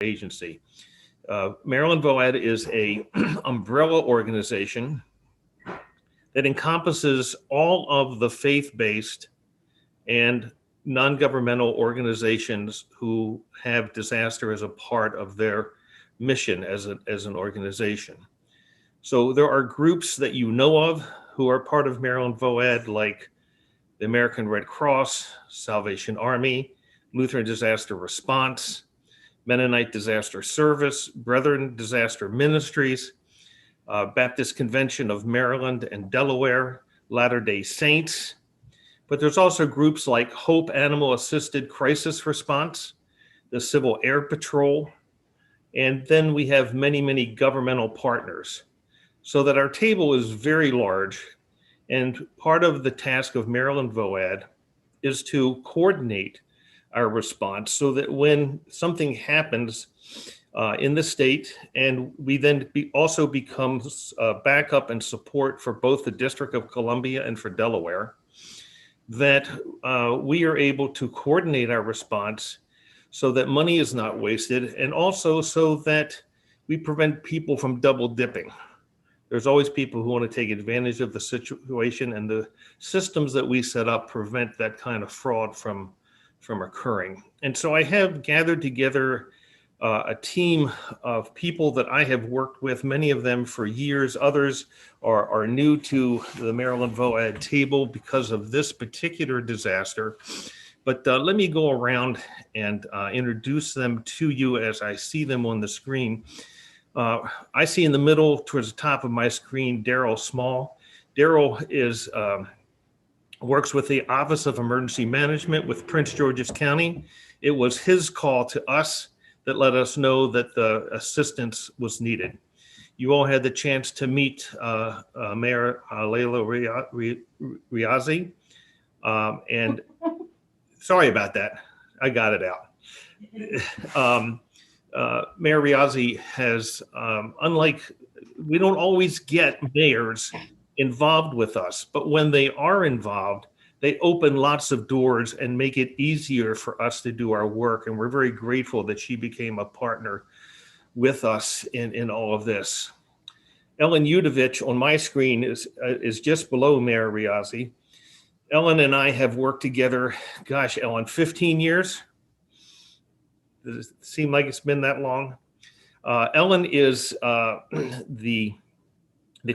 agency. Maryland VOAD is a umbrella organization that encompasses all of the faith-based and non-governmental organizations who have disaster as a part of their mission as an organization. So there are groups that you know of who are part of Maryland VOAD, like the American Red Cross, Salvation Army, Lutheran Disaster Response, Mennonite Disaster Service, Brethren Disaster Ministries, Baptist Convention of Maryland and Delaware, Latter-day Saints. But there's also groups like Hope Animal Assisted Crisis Response, the Civil Air Patrol, and then we have many, many governmental partners. So that our table is very large, and part of the task of Maryland VOAD is to coordinate our response so that when something happens in the state, and we then also become backup and support for both the District of Columbia and for Delaware, that we are able to coordinate our response so that money is not wasted, and also so that we prevent people from double dipping. There's always people who want to take advantage of the situation, and the systems that we set up prevent that kind of fraud from occurring. And so I have gathered together a team of people that I have worked with, many of them for years. Others are new to the Maryland VOAD table because of this particular disaster. But let me go around and introduce them to you as I see them on the screen. I see in the middle towards the top of my screen, Daryl Small. Daryl works with the Office of Emergency Management with Prince George's County. It was his call to us that let us know that the assistance was needed. You all had the chance to meet Mayor Leila Riazi. And sorry about that, I got it out. Mayor Riazi has, unlike, we don't always get mayors involved with us, but when they are involved, they open lots of doors and make it easier for us to do our work. And we're very grateful that she became a partner with us in all of this. Ellen Udovich on my screen is just below Mayor Riazi. Ellen and I have worked together, gosh, Ellen, 15 years? Does it seem like it's been that long? Ellen is the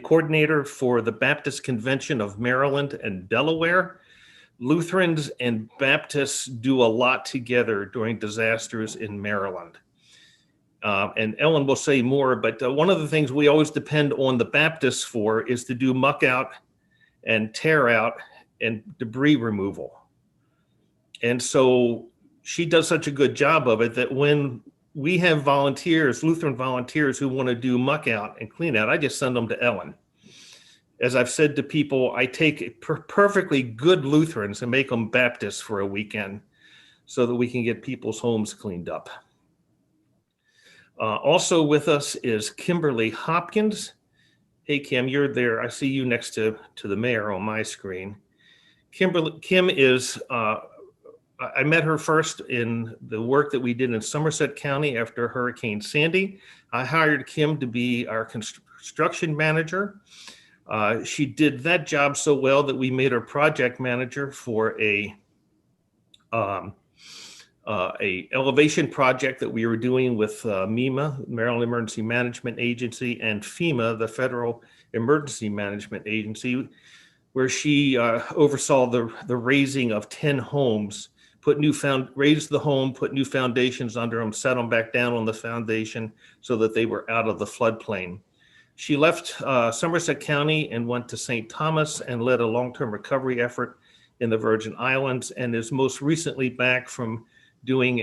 coordinator for the Baptist Convention of Maryland and Delaware. Lutherans and Baptists do a lot together during disasters in Maryland. And Ellen will say more, but one of the things we always depend on the Baptists for is to do muck out and tear out and debris removal. And so she does such a good job of it that when we have volunteers, Lutheran volunteers who want to do muck out and clean out, I just send them to Ellen. As I've said to people, I take perfectly good Lutherans and make them Baptists for a weekend so that we can get people's homes cleaned up. Also with us is Kimberly Hopkins. Hey, Kim, you're there. I see you next to the mayor on my screen. Kim is, I met her first in the work that we did in Somerset County after Hurricane Sandy. I hired Kim to be our construction manager. She did that job so well that we made her project manager for a elevation project that we were doing with MEMA, Maryland Emergency Management Agency, and FEMA, the Federal Emergency Management Agency, where she oversaw the raising of 10 homes, raised the home, put new foundations under them, set them back down on the foundation so that they were out of the floodplain. She left Somerset County and went to St. Thomas and led a long-term recovery effort in the Virgin Islands, and is most recently back from doing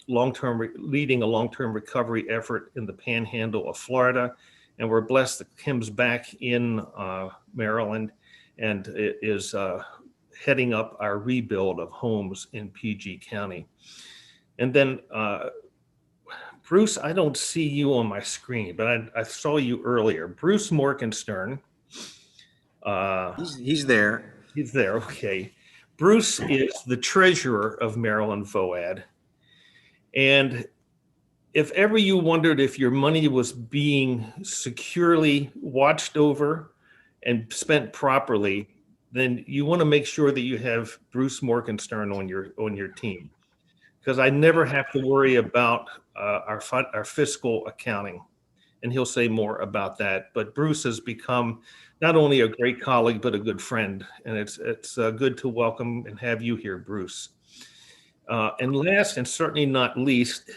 leading a long-term recovery effort in the Panhandle of Florida. And we're blessed that Kim's back in Maryland and is heading up our rebuild of homes in PG County. And then Bruce, I don't see you on my screen, but I saw you earlier. Bruce Morgenstern. He's there. He's there, okay. Bruce is the treasurer of Maryland VOAD. And if ever you wondered if your money was being securely watched over and spent properly, then you want to make sure that you have Bruce Morgenstern on your team, because I never have to worry about our fiscal accounting, and he'll say more about that. But Bruce has become not only a great colleague but a good friend, and it's good to welcome and have you here, Bruce. And last and certainly not least,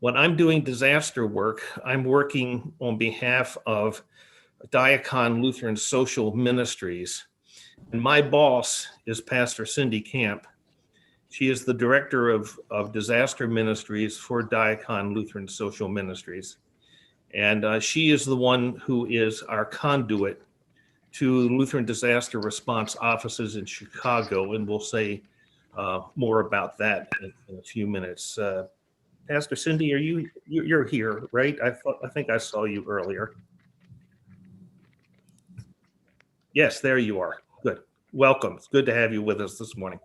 when I'm doing disaster work, I'm working on behalf of Diakon Lutheran Social Ministries. And my boss is Pastor Cindy Camp. She is the director of disaster ministries for Diakon Lutheran Social Ministries. And she is the one who is our conduit to Lutheran disaster response offices in Chicago. And we'll say more about that in a few minutes. Pastor Cindy, you're here, right? I think I saw you earlier. Yes, there you are. Good. Welcome. It's good to have you with us this morning.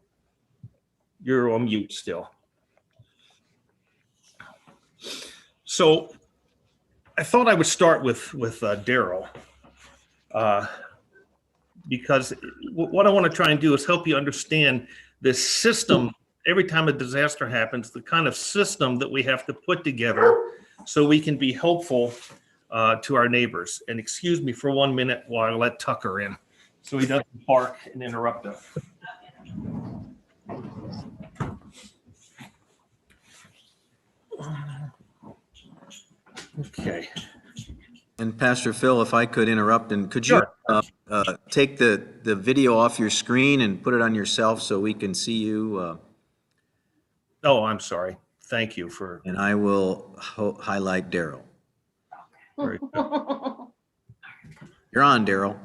You're on mute still. So I thought I would start with Daryl, because what I want to try and do is help you understand this system. Every time a disaster happens, the kind of system that we have to put together so we can be helpful to our neighbors. And excuse me for 1 minute while I let Tucker in so he doesn't bark and interrupt us. Okay. And Pastor Phil, if I could interrupt, and could Sure. you take the video off your screen and put it on yourself so we can see you? Oh, I'm sorry. Thank you for. And I will highlight Daryl. Very good. You're on, Daryl.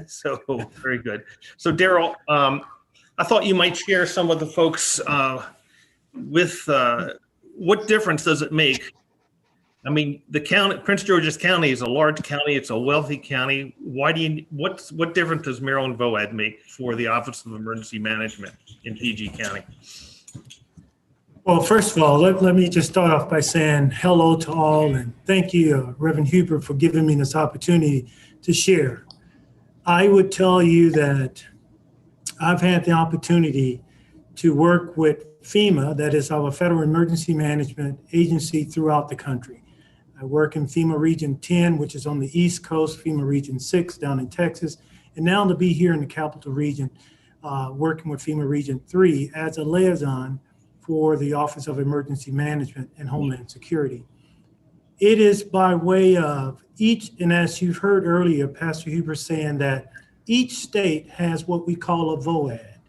So very good. So Daryl, I thought you might share some of the folks with what difference does it make? I mean, the county, Prince George's County, is a large county. It's a wealthy county. What difference does Maryland VOAD make for the Office of Emergency Management in PG County? Well, first of all, let me just start off by saying hello to all, and thank you, Reverend Huber, for giving me this opportunity to share. I would tell you that I've had the opportunity to work with FEMA, that is our Federal Emergency Management Agency, throughout the country. I work in FEMA Region 10, which is on the East Coast, FEMA Region 6 down in Texas, and now to be here in the Capital Region, working with FEMA Region 3 as a liaison for the Office of Emergency Management and Homeland Security. It is by way of each, and as you've heard earlier, Pastor Huber saying that each state has what we call a VOAD.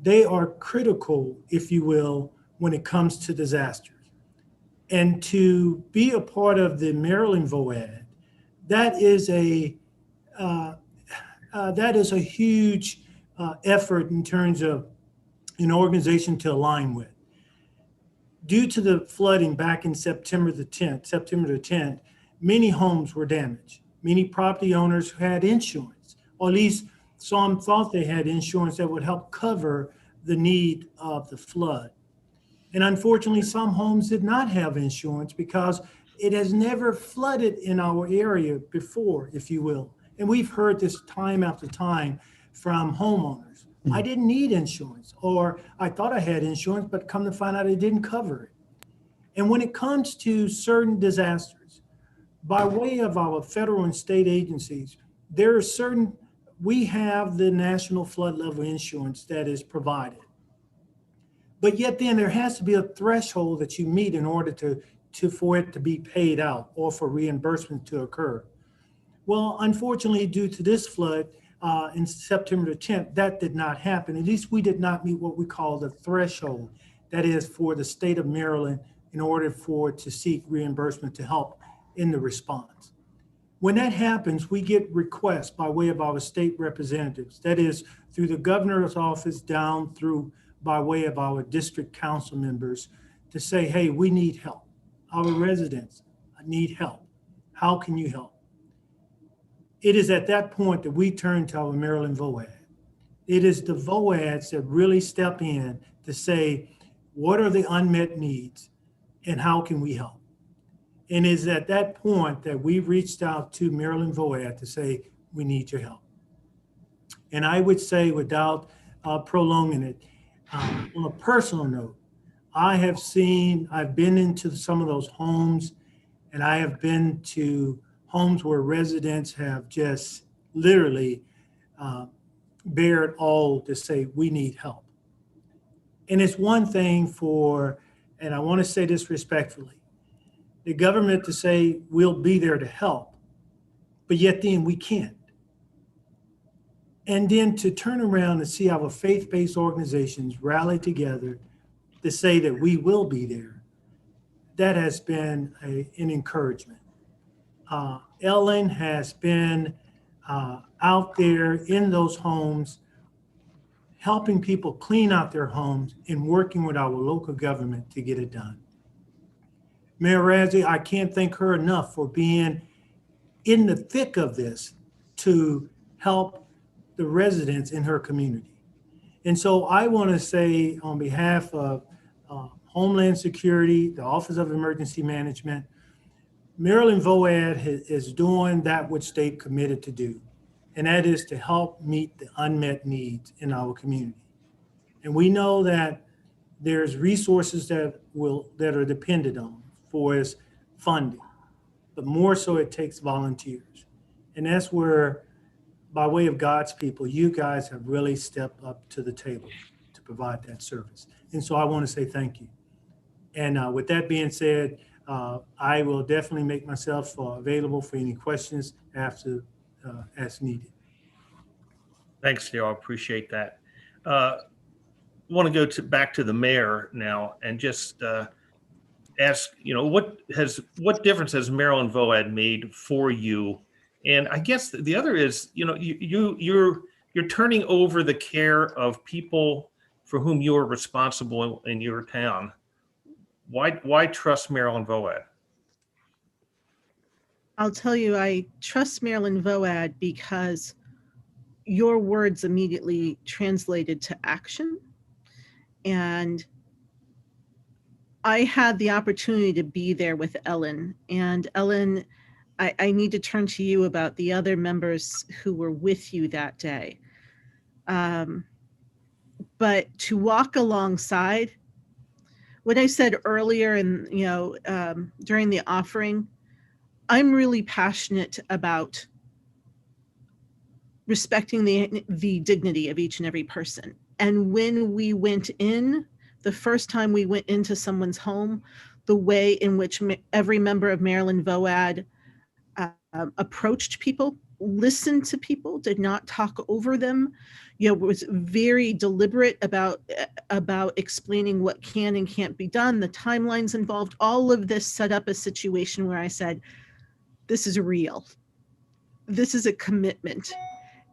They are critical, if you will, when it comes to disasters. And to be a part of the Maryland VOAD, that is a huge effort in terms of an organization to align with. Due to the flooding back in September the 10th, many homes were damaged. Many property owners had insurance, or at least some thought they had insurance that would help cover the need of the flood. And unfortunately, some homes did not have insurance because it has never flooded in our area before, if you will. And we've heard this time after time from homeowners. I didn't need insurance, or I thought I had insurance, but come to find out it didn't cover it. And when it comes to certain disasters, by way of our federal and state agencies, there are we have the National Flood Level Insurance that is provided. But yet then there has to be a threshold that you meet in order for it to be paid out or for reimbursement to occur. Well, unfortunately, due to this flood, in September the 10th, that did not happen. At least we did not meet what we call the threshold. That is for the state of Maryland in order for it to seek reimbursement to help in the response. When that happens, we get requests by way of our state representatives. That is through the governor's office down through by way of our district council members to say, hey, we need help. Our residents need help. How can you help? It is at that point that we turn to our Maryland VOAD. It is the VOADs that really step in to say, what are the unmet needs? and how can we help? And it's at that point that we reached out to Maryland VOAD to say, we need your help. And I would say, without prolonging it, on a personal note, I've been into some of those homes, and I have been to homes where residents have just literally bared all to say, we need help. And it's one thing for, and I want to say this respectfully, the government to say, we'll be there to help, but yet then we can't. And then to turn around and see our faith-based organizations rally together to say that we will be there, that has been an encouragement. Ellen has been out there in those homes, helping people clean out their homes and working with our local government to get it done. Mayor Razzie, I can't thank her enough for being in the thick of this to help the residents in her community. And so I want to say, on behalf of Homeland Security, the Office of Emergency Management, Maryland VOAD is doing that which they've committed to do, and that is to help meet the unmet needs in our community. And we know that there's resources that are dependent on for us funding, but more so it takes volunteers. And that's where, by way of God's people, you guys have really stepped up to the table to provide that service. And so I want to say thank you. And with that being said, I will definitely make myself available for any questions after as needed. Thanks, Dale. I appreciate that. I want to go back to the mayor now and just ask, what difference has Maryland VOAD made for you? And I guess the other is, you're turning over the care of people for whom you are responsible in your town. Why trust Maryland VOAD? I'll tell you, I trust Maryland VOAD because your words immediately translated to action. And I had the opportunity to be there with Ellen. And Ellen, I need to turn to you about the other members who were with you that day. But to walk alongside, what I said earlier and during the offering, I'm really passionate about respecting the dignity of each and every person. And when we went in, the first time we went into someone's home, the way in which every member of Maryland VOAD approached people, listened to people, did not talk over them, was very deliberate about explaining what can and can't be done, the timelines involved, all of this set up a situation where I said, this is real. This is a commitment.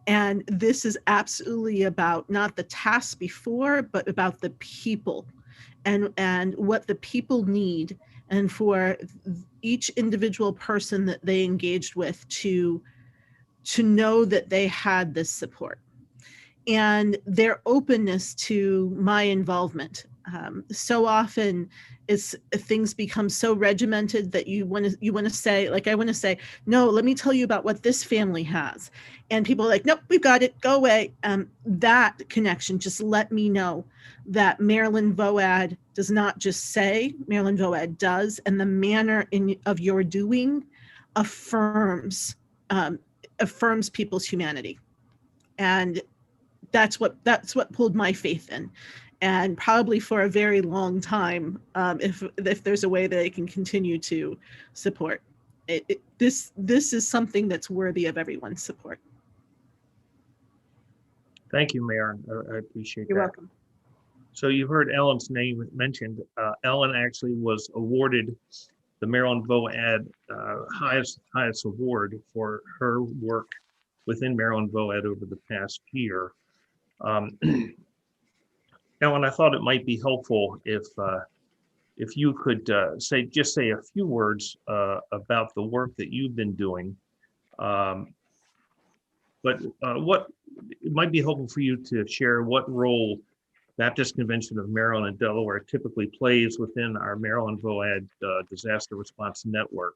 And this is absolutely about not the task before, but about the people and what the people need, and for each individual person that they engaged with to know that they had this support and their openness to my involvement. So often things become so regimented that you want to say, like, I want to say, no, let me tell you about what this family has. And people are like, nope, we've got it, go away. That connection just let me know that Maryland VOAD does not just say, Maryland VOAD does, and the manner of your doing affirms people's humanity. And that's what pulled my faith in. And probably for a very long time, if there's a way that I can continue to support it, this is something that's worthy of everyone's support. Thank you, Mayor. I appreciate that. You're welcome. So you heard Ellen's name mentioned. Ellen actually was awarded the Maryland VOAD highest award for her work within Maryland VOAD over the past year. Ellen, I thought it might be helpful if you could say a few words about the work that you've been doing. But what it might be helpful for you to share what role Baptist Convention of Maryland and Delaware typically plays within our Maryland VOAD disaster response network.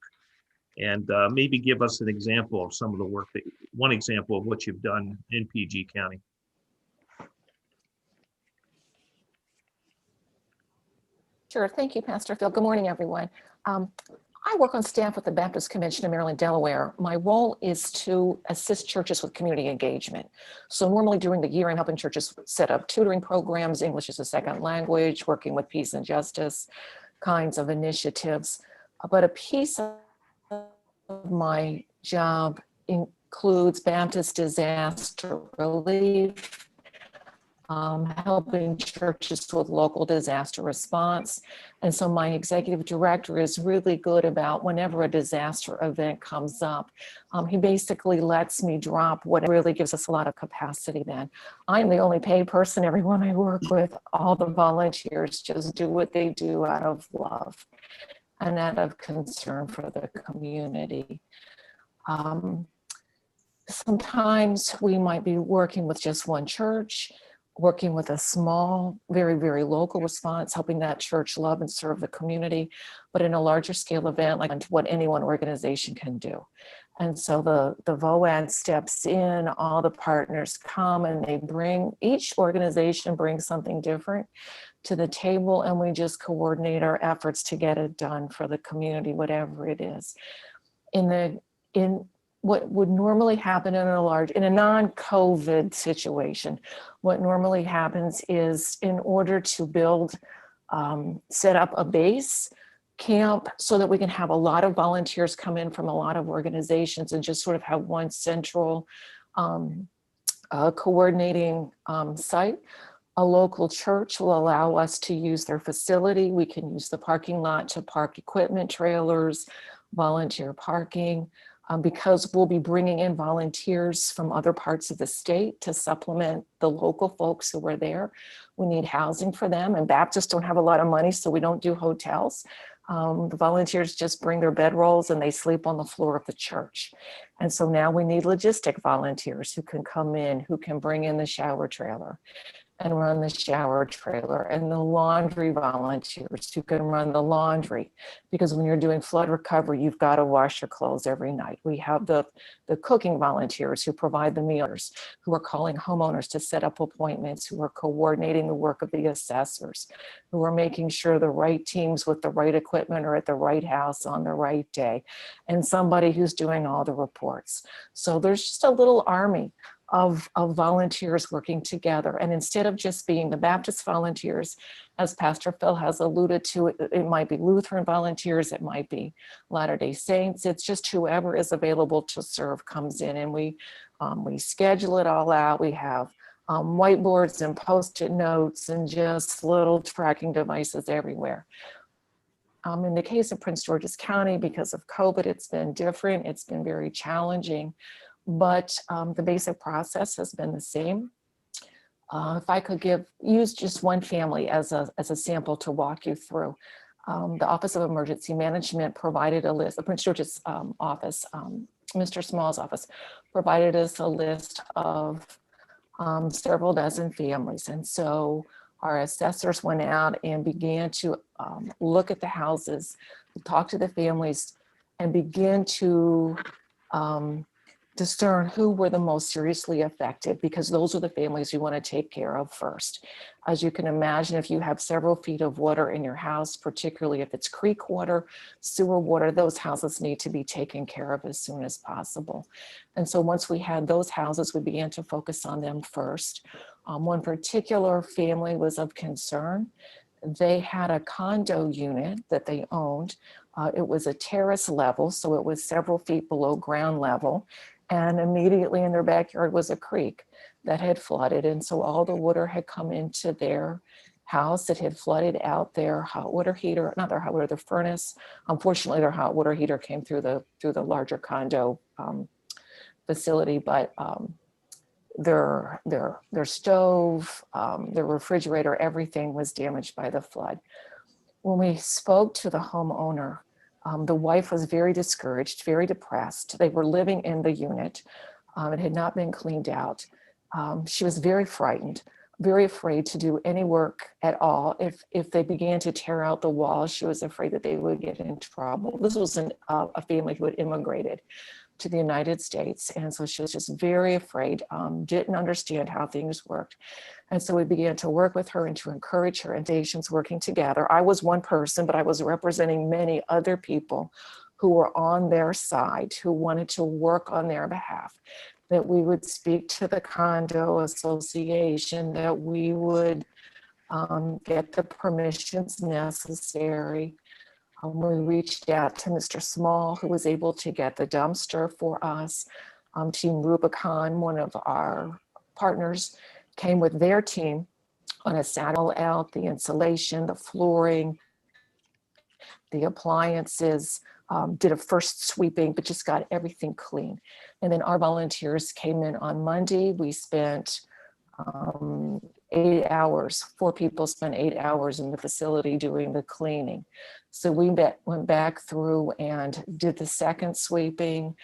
And maybe give us an example of some of the work one example of what you've done in PG County. Sure. Thank you, Pastor Phil. Good morning, everyone. I work on staff with the Baptist Convention of Maryland, Delaware. My role is to assist churches with community engagement. So normally during the year, I'm helping churches set up tutoring programs, English as a second language, working with peace and justice kinds of initiatives. But a piece of my job includes Baptist disaster relief, helping churches with local disaster response. And so my executive director is really good about whenever a disaster event comes up, he basically lets me drop what really gives us a lot of capacity then. I'm the only paid person, everyone I work with, all the volunteers just do what they do out of love and out of concern for the community. Sometimes we might be working with just one church, working with a small, very, very local response, helping that church love and serve the community, but in a larger scale event, like what any one organization can do. And so the VOAD steps in, all the partners come and they each organization brings something different to the table, and we just coordinate our efforts to get it done for the community, whatever it is. In what would normally happen in a non-COVID situation, what normally happens is in order to set up a base camp so that we can have a lot of volunteers come in from a lot of organizations and just sort of have one central coordinating site. A local church will allow us to use their facility. We can use the parking lot to park equipment, trailers, volunteer parking. Because we'll be bringing in volunteers from other parts of the state to supplement the local folks who are there. We need housing for them, and Baptists don't have a lot of money, so we don't do hotels. The volunteers just bring their bedrolls and they sleep on the floor of the church. And so now we need logistic volunteers who can come in, who can bring in the shower trailer and run the shower trailer, and the laundry volunteers who can run the laundry, because when you're doing flood recovery, you've got to wash your clothes every night. We have the cooking volunteers who provide the meals, who are calling homeowners to set up appointments, who are coordinating the work of the assessors, who are making sure the right teams with the right equipment are at the right house on the right day, and somebody who's doing all the reports. So there's just a little army of volunteers working together. And instead of just being the Baptist volunteers, as Pastor Phil has alluded to, it might be Lutheran volunteers, it might be Latter-day Saints. It's just whoever is available to serve comes in, and we schedule it all out. We have whiteboards and Post-it notes and just little tracking devices everywhere. In the case of Prince George's County, because of COVID, it's been different. It's been very challenging. But the basic process has been the same. If I could use just one family as a sample to walk you through, the Office of Emergency Management provided a list, the Prince George's office, Mr. Small's office, provided us a list of several dozen families. And so our assessors went out and began to look at the houses, talk to the families, and begin to discern who were the most seriously affected, because those are the families you want to take care of first. As you can imagine, if you have several feet of water in your house, particularly if it's creek water, sewer water, those houses need to be taken care of as soon as possible. And so once we had those houses, we began to focus on them first. One particular family was of concern. They had a condo unit that they owned. It was a terrace level, so it was several feet below ground level. And immediately in their backyard was a creek that had flooded. And so all the water had come into their house. It had flooded out their hot water heater, not their hot water, their furnace. Unfortunately, their hot water heater came through the larger condo facility, but their stove, their refrigerator, everything was damaged by the flood. When we spoke to the homeowner, the wife was very discouraged, very depressed. They were living in the unit. It had not been cleaned out. She was very frightened. very afraid to do any work at all. If they began to tear out the walls, she was afraid that they would get in trouble. This was a family who had immigrated to the United States. And so she was just very afraid, didn't understand how things worked. And so we began to work with her and to encourage her and nations working together. I was one person, but I was representing many other people who were on their side, who wanted to work on their behalf, that we would speak to the condo association, that we would get the permissions necessary. We reached out to Mr. Small, who was able to get the dumpster for us. Team Rubicon, one of our partners, came with their team on a saddle out, the insulation, the flooring, the appliances, did a first sweeping, but just got everything clean. And then our volunteers came in on Monday. We spent 8 hours, 4 people spent 8 hours in the facility doing the cleaning. So we went back through and did the second sweeping.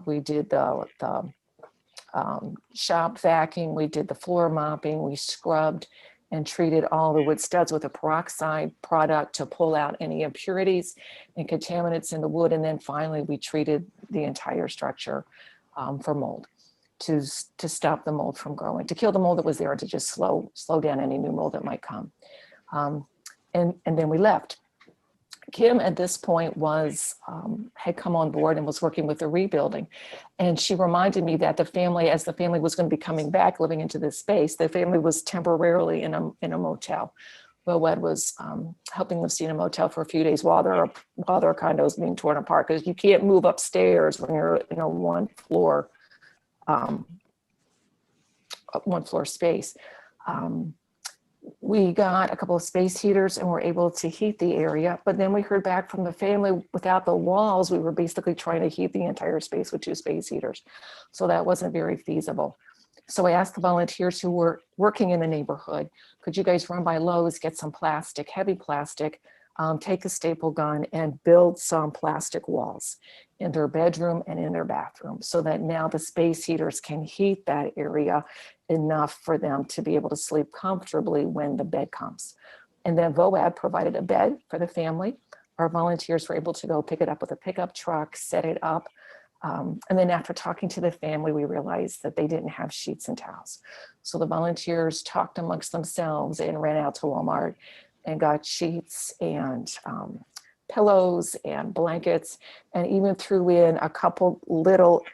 We did the shop vacuuming, we did the floor mopping, we scrubbed and treated all the wood studs with a peroxide product to pull out any impurities and contaminants in the wood. And then finally, we treated the entire structure for mold to stop the mold from growing, to kill the mold that was there, to just slow down any new mold that might come. And then we left. Kim at this point had come on board and was working with the rebuilding. And she reminded me that the family, as the family was going to be coming back, living into this space, the family was temporarily in a motel. VOAD was helping them stay in a motel for a few days while their condos being torn apart, because you can't move upstairs when you're in a one floor space. We got a couple of space heaters and were able to heat the area, but then we heard back from the family, without the walls, we were basically trying to heat the entire space with 2 space heaters. So that wasn't very feasible. So I asked the volunteers who were working in the neighborhood, could you guys run by Lowe's, get some plastic, heavy plastic, take a staple gun and build some plastic walls in their bedroom and in their bathroom, so that now the space heaters can heat that area enough for them to be able to sleep comfortably when the bed comes. And then VOAD provided a bed for the family. Our volunteers were able to go pick it up with a pickup truck, set it up. And then after talking to the family, we realized that they didn't have sheets and towels. So the volunteers talked amongst themselves and ran out to Walmart and got sheets and pillows and blankets, and even threw in a couple little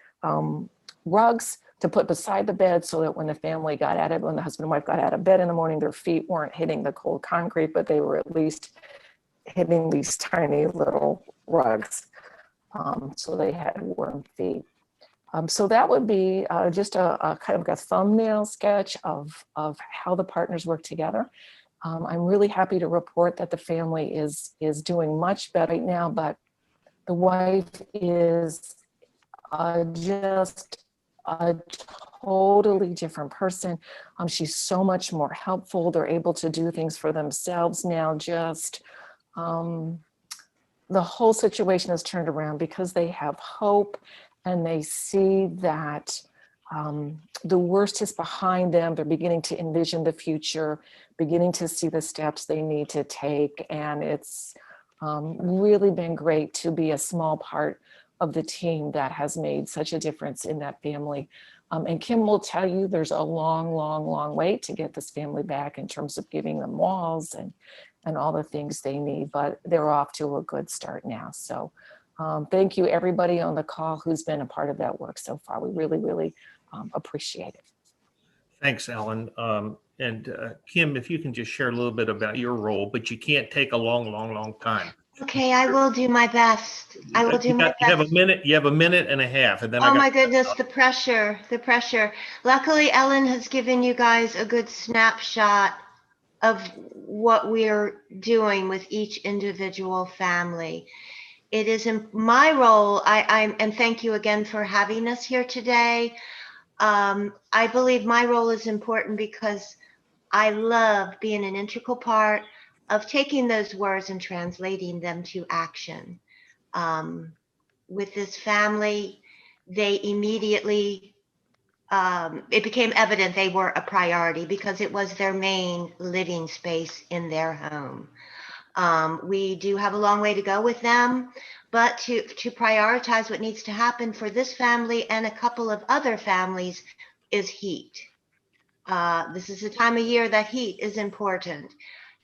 rugs to put beside the bed, so that when the family got out of, when the husband and wife got out of bed in the morning, their feet weren't hitting the cold concrete, but they were at least hitting these tiny little rugs. So they had warm feet. So that would be just a kind of a thumbnail sketch of how the partners work together. I'm really happy to report that the family is doing much better right now, but the wife is just a totally different person. She's so much more helpful. They're able to do things for themselves now. Just the whole situation has turned around because they have hope and they see that the worst is behind them. They're beginning to envision the future, beginning to see the steps they need to take. And it's really been great to be a small part of the team that has made such a difference in that family. And Kim will tell you there's a long, long, long way to get this family back in terms of giving them walls and all the things they need, but they're off to a good start now. So thank you everybody on the call who's been a part of that work so far. We really, really appreciate it. Thanks, Ellen. And Kim, if you can just share a little bit about your role, but you can't take a long, long, long time. Okay, I will do my best. I will do my best. You have a minute. You have a minute and a half, and then oh my goodness, the pressure, the pressure. Luckily, Ellen has given you guys a good snapshot of what we're doing with each individual family. It is in my role, and thank you again for having us here today. I believe my role is important because I love being an integral part of taking those words and translating them to action. With this family, they immediately it became evident they were a priority because it was their main living space in their home. We do have a long way to go with them, but to prioritize what needs to happen for this family and a couple of other families is heat. This is a time of year that heat is important.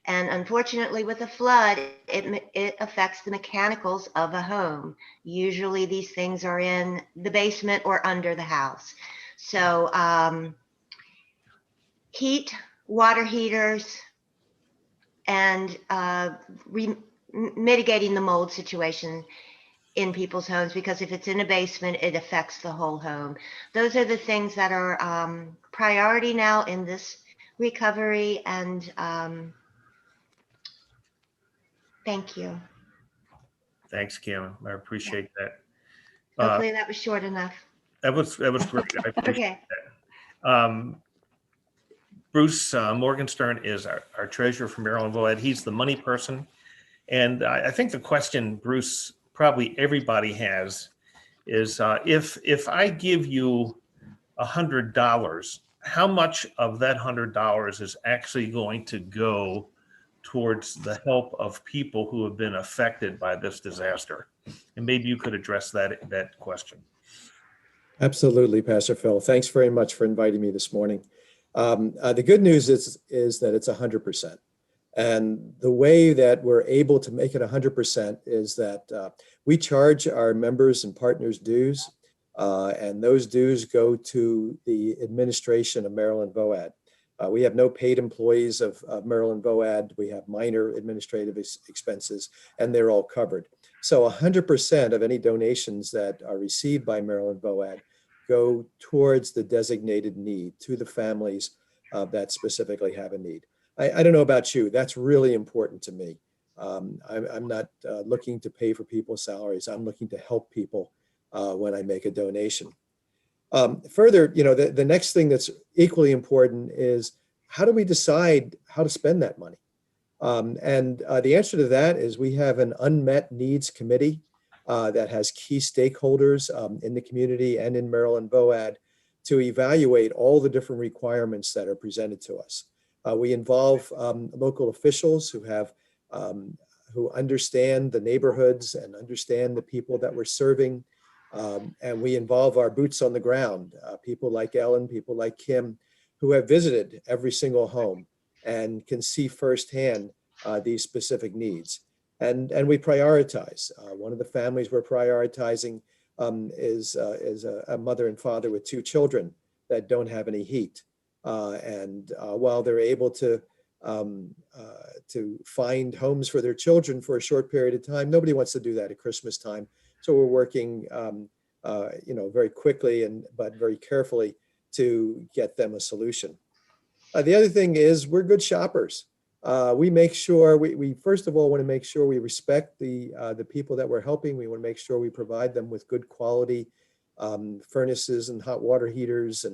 And unfortunately, with a flood, it affects the mechanicals of a home. Usually these things are in the basement or under the house. So heat, water heaters, and mitigating the mold situation in people's homes, because if it's in a basement, it affects the whole home. Those are the things that are priority now in this recovery. And thank you. Thanks, Kim. I appreciate that. Hopefully that was short enough. That was great. I appreciate Okay. that. Bruce Morgenstern is our treasurer from Maryland VOAD. He's the money person. And I think the question, Bruce, probably everybody has is if I give you $100, how much of that $100 is actually going to go towards the help of people who have been affected by this disaster? And maybe you could address that question. Absolutely, Pastor Phil. Thanks very much for inviting me this morning. The good news is that it's 100%. And the way that we're able to make it 100% is that we charge our members and partners dues, and those dues go to the administration of Maryland VOAD. We have no paid employees of Maryland VOAD. We have minor administrative expenses, and they're all covered. So 100% of any donations that are received by Maryland VOAD go towards the designated need, to the families that specifically have a need. I don't know about you, that's really important to me. I'm not looking to pay for people's salaries. I'm looking to help people when I make a donation. Further, the next thing that's equally important is, how do we decide how to spend that money? And the answer to that is, we have an unmet needs committee that has key stakeholders in the community and in Maryland VOAD to evaluate all the different requirements that are presented to us. We involve local officials who understand the neighborhoods and understand the people that we're serving. And we involve our boots on the ground, people like Ellen, people like Kim, who have visited every single home and can see firsthand these specific needs. And we prioritize. One of the families we're prioritizing is a mother and father with 2 children that don't have any heat. And while they're able to find homes for their children for a short period of time, nobody wants to do that at Christmas time. So we're working, very quickly but very carefully to get them a solution. The other thing is, we're good shoppers. We make sure we first of all want to make sure we respect the people that we're helping. We want to make sure we provide them with good quality furnaces and hot water heaters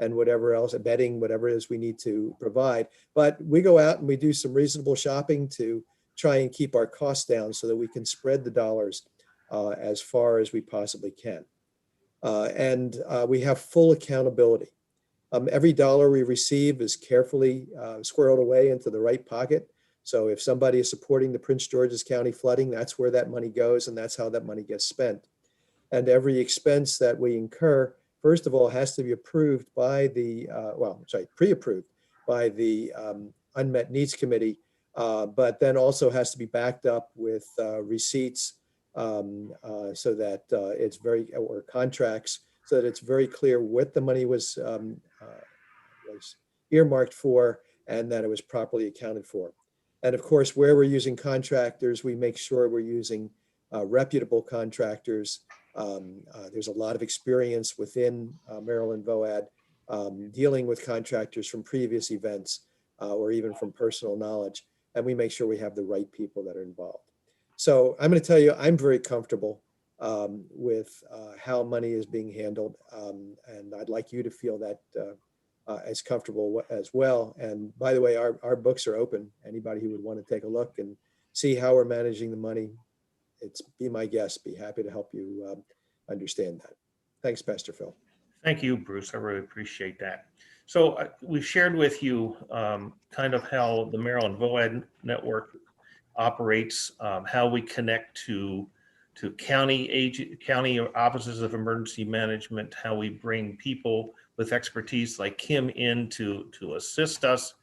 and whatever else, bedding, whatever it is we need to provide. But we go out and we do some reasonable shopping to try and keep our costs down so that we can spread the dollars as far as we possibly can. And we have full accountability. Every dollar we receive is carefully squirreled away into the right pocket. So if somebody is supporting the Prince George's County flooding, that's where that money goes, and that's how that money gets spent. And every expense that we incur, first of all, has to be approved by pre-approved by the Unmet Needs Committee, but then also has to be backed up with receipts so that or contracts, so that it's very clear what the money was earmarked for and that it was properly accounted for. And of course, where we're using contractors, we make sure we're using reputable contractors. There's a lot of experience within Maryland VOAD dealing with contractors from previous events or even from personal knowledge. And we make sure we have the right people that are involved. So I'm going to tell you, I'm very comfortable with how money is being handled. And I'd like you to feel that as comfortable as well. And by the way, our books are open. Anybody who would want to take a look and see how we're managing the money, be my guest. Be happy to help you understand that. Thanks, Pastor Phil. Thank you, Bruce. I really appreciate that. So we've shared with you kind of how the Maryland VOAD network operates, how we connect to county offices of emergency management, how we bring people with expertise like Kim in to assist us,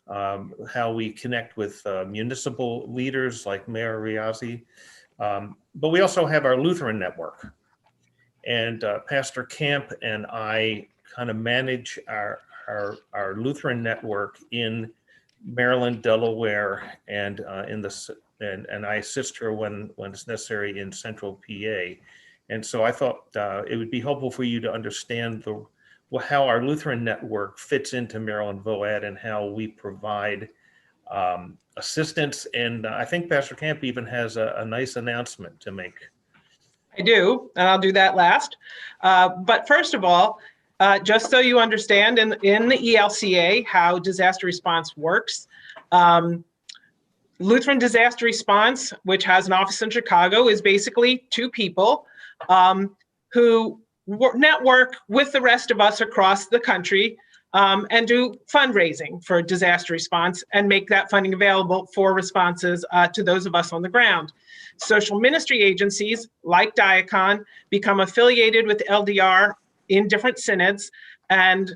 how we connect with municipal leaders like Mayor Riazi. But we also have our Lutheran network. And Pastor Camp and I kind of manage our Lutheran network in Maryland, Delaware, and and I assist her when it's necessary in Central PA. And so I thought it would be helpful for you to understand how our Lutheran network fits into Maryland VOAD and how we provide assistance. And I think Pastor Camp even has a nice announcement to make. I do, and I'll do that last. But first of all, just so you understand, in the ELCA, how disaster response works, Lutheran Disaster Response, which has an office in Chicago, is basically two people who network with the rest of us across the country and do fundraising for disaster response and make that funding available for responses to those of us on the ground. Social ministry agencies like Diacon become affiliated with LDR in different synods. And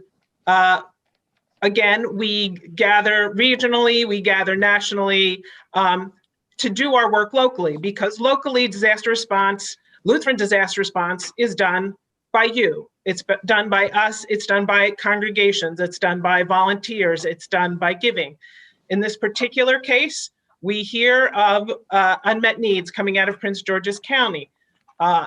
again, we gather regionally, we gather nationally to do our work locally, because locally disaster response, Lutheran disaster response is done by you. It's done by us, it's done by congregations, it's done by volunteers, it's done by giving. In this particular case, we hear of unmet needs coming out of Prince George's County.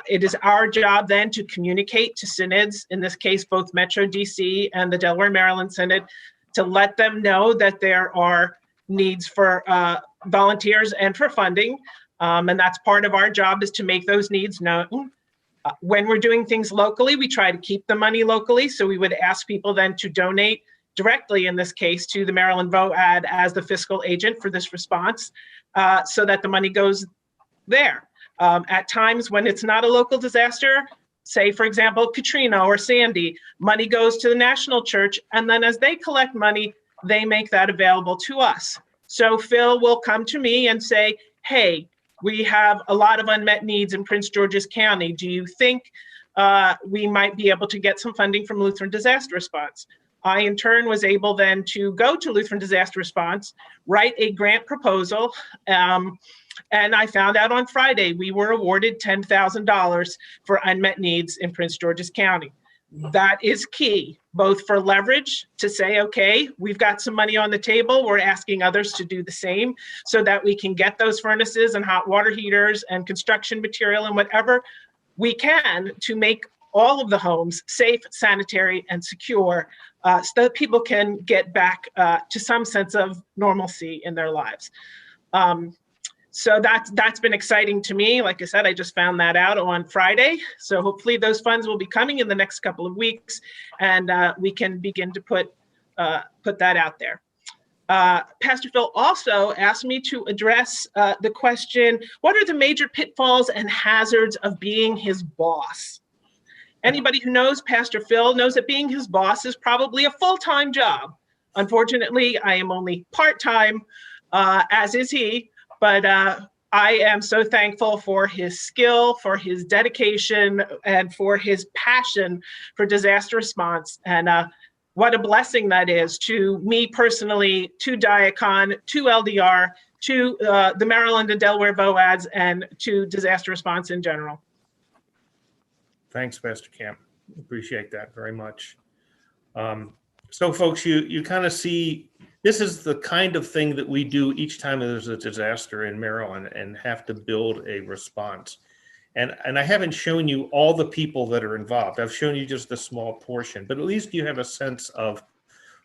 It is our job then to communicate to synods, in this case, both Metro DC and the Delaware Maryland Synod, to let them know that there are needs for volunteers and for funding. And that's part of our job, is to make those needs known. When we're doing things locally, we try to keep the money locally. So we would ask people then to donate directly, in this case, to the Maryland VOAD as the fiscal agent for this response, so that the money goes there. At times when it's not a local disaster, say, for example, Katrina or Sandy, money goes to the national church, and then as they collect money, they make that available to us. So Phil will come to me and say, hey, we have a lot of unmet needs in Prince George's County. Do you think we might be able to get some funding from Lutheran Disaster Response? I, in turn, was able then to go to Lutheran Disaster Response, write a grant proposal, and I found out on Friday we were awarded $10,000 for unmet needs in Prince George's County. That is key, both for leverage to say, okay, we've got some money on the table, we're asking others to do the same, so that we can get those furnaces and hot water heaters and construction material and whatever we can to make all of the homes safe, sanitary, and secure, so that people can get back to some sense of normalcy in their lives. So that's been exciting to me. Like I said, I just found that out on Friday. So hopefully those funds will be coming in the next couple of weeks, and we can begin to put that out there. Pastor Phil also asked me to address the question, what are the major pitfalls and hazards of being his boss? Anybody who knows Pastor Phil knows that being his boss is probably a full-time job. Unfortunately, I am only part-time, as is he, but I am so thankful for his skill, for his dedication, and for his passion for disaster response. And what a blessing that is to me personally, to Diacon, to LDR, to the Maryland and Delaware VOADs, and to disaster response in general. Thanks, Pastor Camp. Appreciate that very much. So folks, you kind of see, this is the kind of thing that we do each time there's a disaster in Maryland and have to build a response. And I haven't shown you all the people that are involved. I've shown you just a small portion, but at least you have a sense of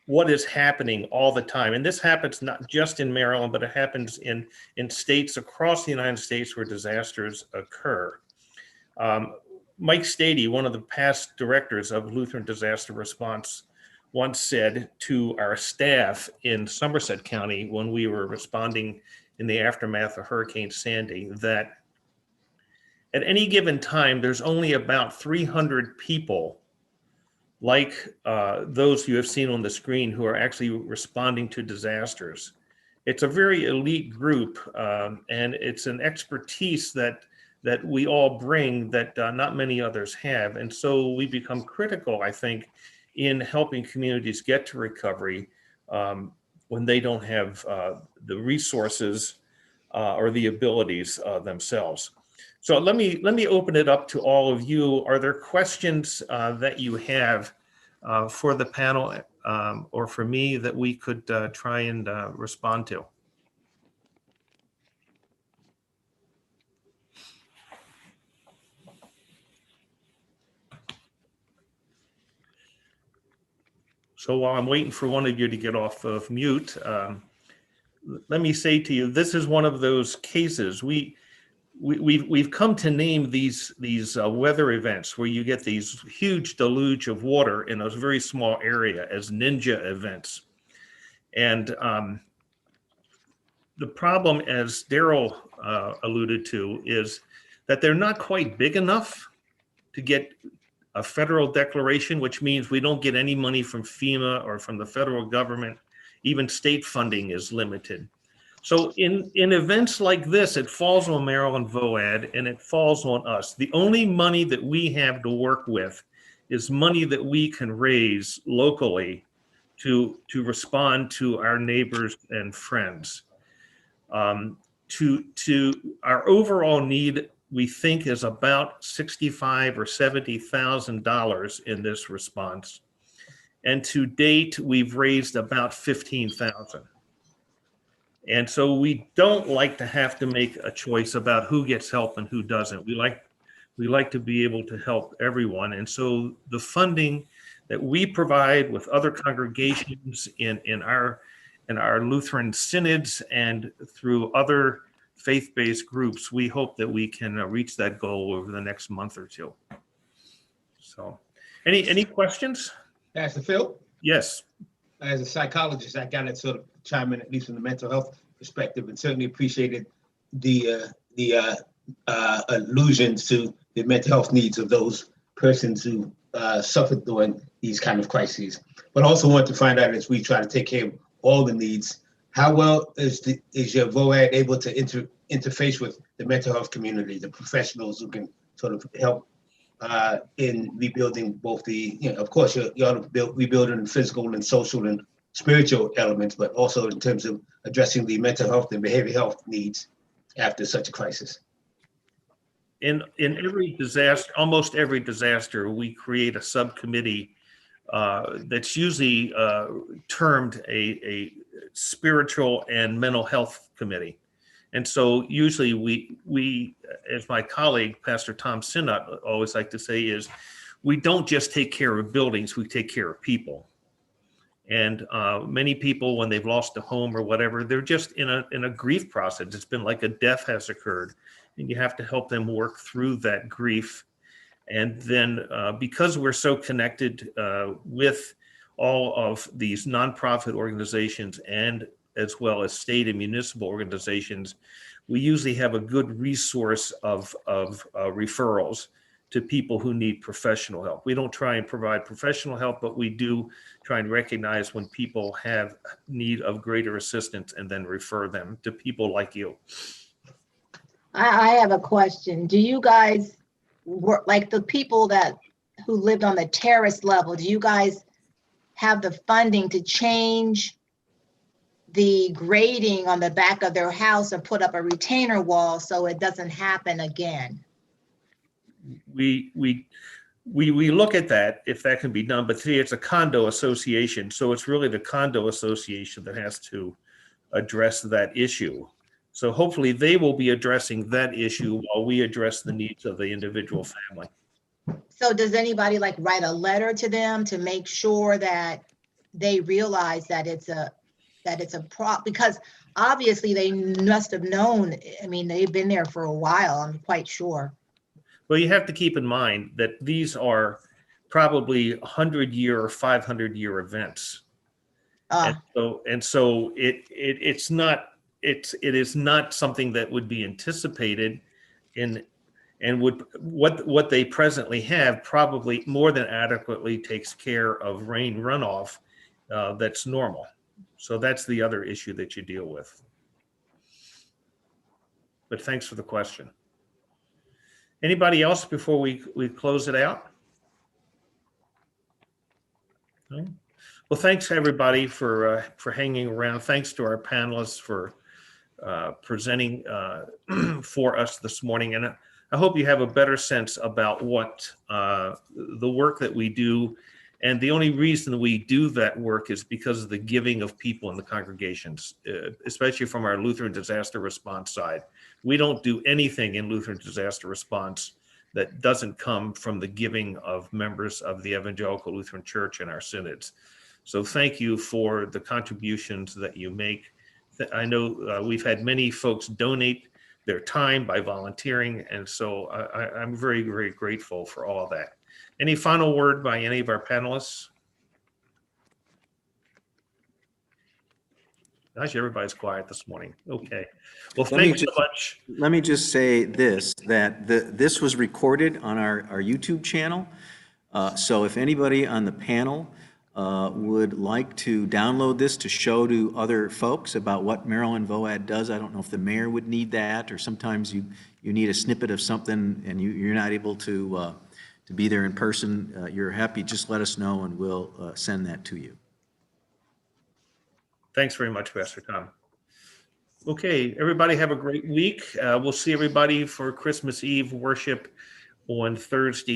what is happening all the time. And this happens not just in Maryland, but it happens in states across the United States where disasters occur. Mike Stady, one of the past directors of Lutheran Disaster Response, once said to our staff in Somerset County when we were responding in the aftermath of Hurricane Sandy that at any given time, there's only about 300 people like those you have seen on the screen who are actually responding to disasters. It's a very elite group, and it's an expertise that we all bring that not many others have. And so we become critical, I think, in helping communities get to recovery when they don't have the resources or the abilities themselves. So let me open it up to all of you. Are there questions that you have for the panel or for me that we could try and respond to? So while I'm waiting for one of you to get off of mute, let me say to you, this is one of those cases. We've come to name these weather events where you get these huge deluge of water in a very small area as ninja events. And the problem, as Daryl alluded to, is that they're not quite big enough to get a federal declaration, which means we don't get any money from FEMA or from the federal government. Even state funding is limited. So in events like this, it falls on Maryland VOAD and it falls on us. The only money that we have to work with is money that we can raise locally to respond to our neighbors and friends. To our overall need, we think, is about $65,000 or $70,000 in this response. And to date, we've raised about $15,000. And so we don't like to have to make a choice about who gets help and who doesn't. We like to be able to help everyone. And so the funding that we provide with other congregations in our Lutheran synods and through other faith-based groups, we hope that we can reach that goal over the next month or two. So, any questions? Pastor Phil, Yes. as a psychologist, I got to sort of chime in, at least from the mental health perspective, and certainly appreciated the allusions to the mental health needs of those persons who suffered during these kind of crises. But also want to find out, as we try to take care of all the needs, how well is your VOAD able to interface with the mental health community, the professionals who can sort of help in rebuilding both the, of course, you're rebuilding the physical and social and spiritual elements, but also in terms of addressing the mental health and behavioral health needs after such a crisis? In every disaster, almost every disaster, we create a subcommittee that's usually termed a spiritual and mental health committee. And so usually we, as my colleague, Pastor Tom Sinnott, always like to say, is we don't just take care of buildings, we take care of people. And many people, when they've lost a home or whatever, they're just in a grief process. It's been like a death has occurred, and you have to help them work through that grief. And then because we're so connected with all of these nonprofit organizations and as well as state and municipal organizations, we usually have a good resource of referrals to people who need professional help. We don't try and provide professional help, but we do try and recognize when people have need of greater assistance and then refer them to people like you. I have a question. Do you guys work, like the people who lived on the terrace level, do you guys have the funding to change the grading on the back of their house and put up a retainer wall so it doesn't happen again? We look at that, if that can be done, but see, it's a condo association, so it's really the condo association that has to address that issue. So hopefully they will be addressing that issue while we address the needs of the individual family. So does anybody like write a letter to them to make sure that they realize that it's a problem? Because obviously they must have known. I mean, they've been there for a while, I'm quite sure. Well, you have to keep in mind that these are probably 100-year or 500-year events. And so it is not something that would be anticipated in and what they presently have probably more than adequately takes care of rain runoff that's normal. So that's the other issue that you deal with. But thanks for the question. Anybody else before we close it out? No? Well, thanks everybody for hanging around. Thanks to our panelists for presenting for us this morning. And I hope you have a better sense about what the work that we do. And the only reason we do that work is because of the giving of people in the congregations, especially from our Lutheran disaster response side. We don't do anything in Lutheran disaster response that doesn't come from the giving of members of the Evangelical Lutheran Church and our synods. So thank you for the contributions that you make. I know we've had many folks donate their time by volunteering, and so I'm very, very grateful for all of that. Any final word by any of our panelists? Gosh, everybody's quiet this morning. Okay. Well, thanks so much. Let me just say this, that this was recorded on our YouTube channel. So if anybody on the panel would like to download this to show to other folks about what Maryland VOAD does, I don't know if the mayor would need that, or sometimes you need a snippet of something and you're not able to be there in person. You're happy, just let us know and we'll send that to you. Thanks very much, Pastor Tom. Okay, everybody have a great week. We'll see everybody for Christmas Eve worship on Thursday.